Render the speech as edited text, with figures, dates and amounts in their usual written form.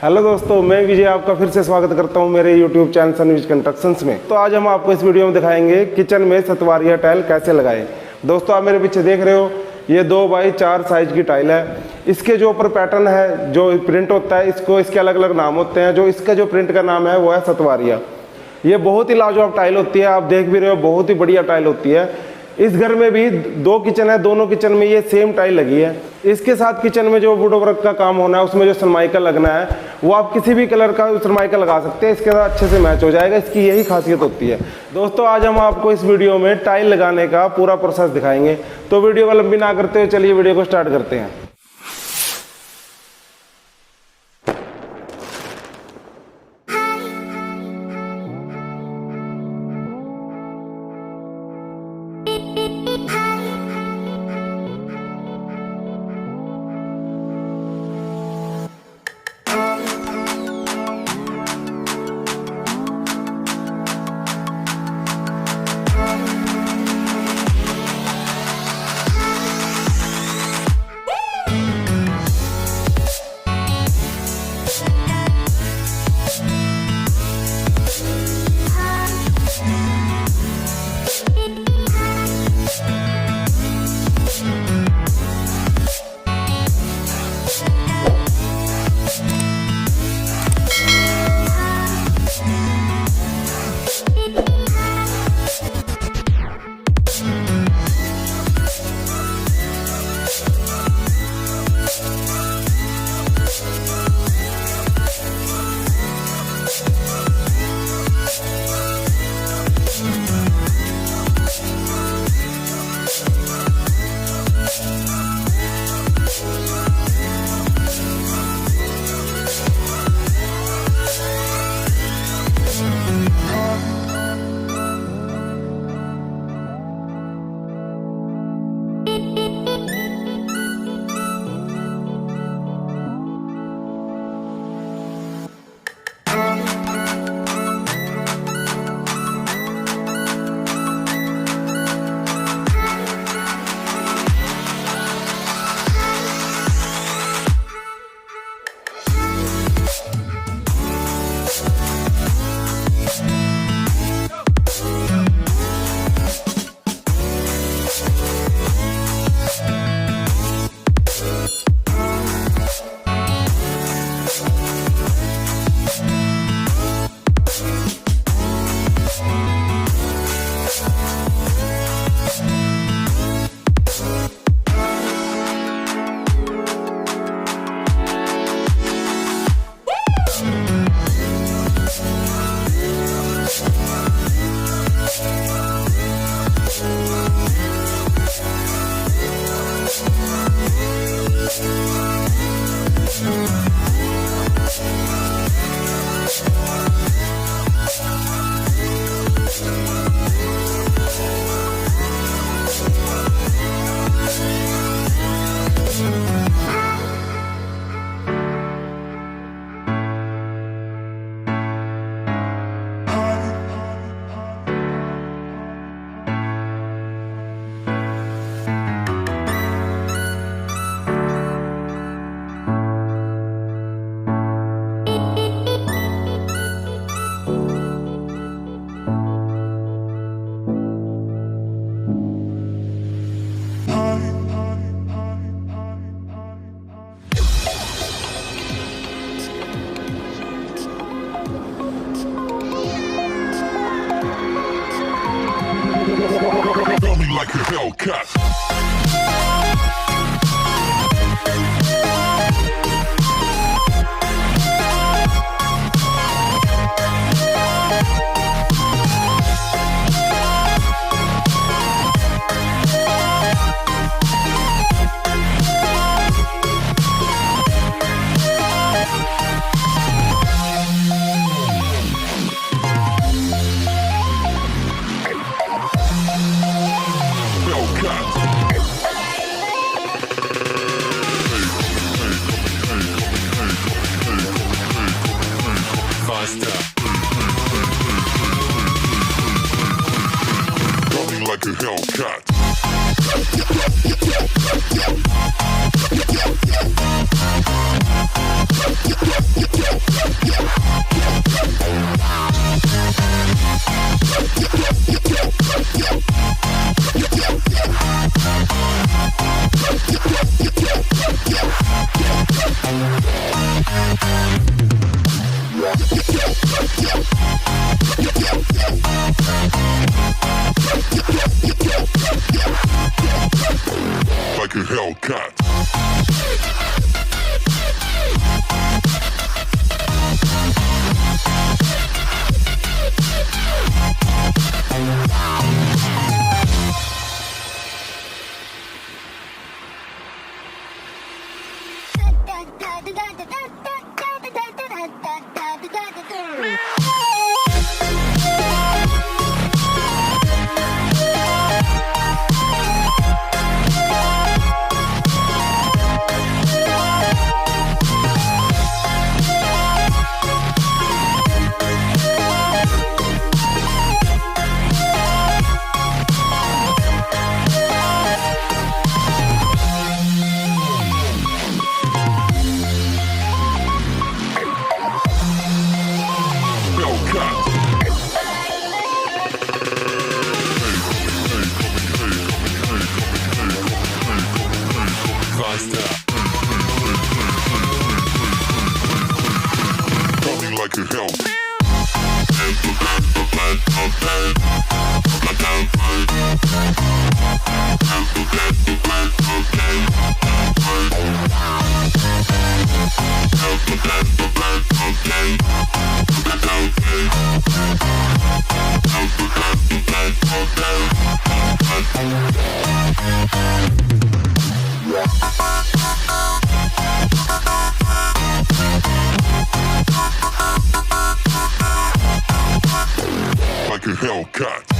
Hello दोस्तों, मैं विजय आपका फिर से स्वागत करता हूं मेरे YouTube चैनल सनविज कंस्ट्रक्शंस में। तो आज हम आपको इस वीडियो में दिखाएंगे किचन में सतवारिया टाइल कैसे लगाएं। दोस्तों आप मेरे पीछे देख रहे हो, ये 2x4 साइज की टाइल है। इसके जो ऊपर पैटर्न है, जो प्रिंट होता है, इसके अलग अलग नाम होते हैं। जो इसका जो प्रिंट का नाम है वो है सतवारिया। ये बहुत ही लाजवाब टाइल होती है, आप देख भी रहे हो, बहुत ही बढ़िया टाइल होती है। इस घर में भी 2 किचन है, दोनों किचन में ये सेम टाइल लगी है। इसके साथ किचन में जो वुड वर्क का काम होना है, उसमें जो सनमाइका लगना है, वो आप किसी भी कलर का सनमाइका लगा सकते हैं। इसके साथ अच्छे से मैच हो जाएगा, इसकी यही खासियत होती है। दोस्तों आज हम आपको इस वीडियो में टाइल लगाने का पूरा प्रोसेस दिखाएंगे। तो वीडियो को लंबी ना करते हुए चलिए वीडियो को स्टार्ट करते हैं। Like a Hellcat. Like a Hellcat. Like a Hellcat. Coming like a hell. Like a Hellcat.